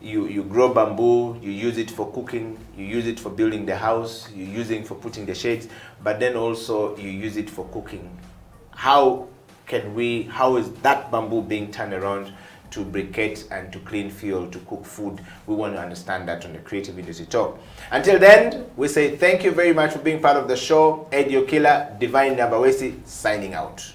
you grow bamboo, you use it for cooking, you use it for building the house, you use it for putting the shades, but then also you use it for cooking. How is that bamboo being turned around to briquette and to clean fuel to cook food? We want to understand that on the Creative Industry Talk. Until then, we say thank you very much for being part of the show. Eddie Okila, Divine Nabaweesi, signing out.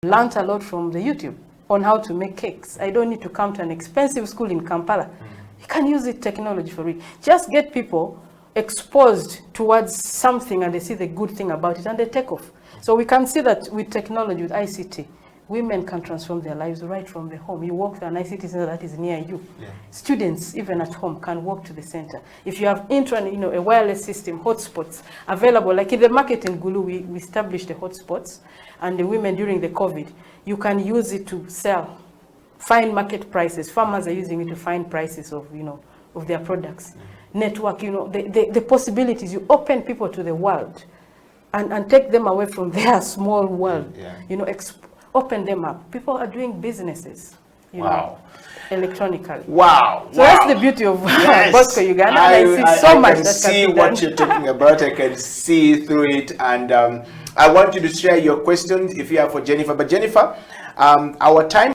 Learned a lot from the YouTube on how to make cakes. I don't need to come to an expensive school in Kampala. You can use it technology for it. Just get people exposed towards something and they see the good thing about it and they take off. So we can see that with technology, with ICT, women can transform their lives right from the home. You walk to an ICT center that is near you. Yeah. Students, even at home, can walk to the center. If you have internet, a wireless system, hotspots available, like in the market in Gulu, we established the hotspots, and the women during the COVID, you can use it to sell, find market prices. Farmers are using it to find prices of, of their products. Network, the possibilities. You open people to the world and take them away from their small world. Yeah. Open them up. People are doing businesses, electronically. Wow. So that's the beauty of Bosco Uganda. I see so much that can be done. I can see what you're talking about. I can see through it. And I want you to share your questions if you are for Jennifer. But Jennifer, our time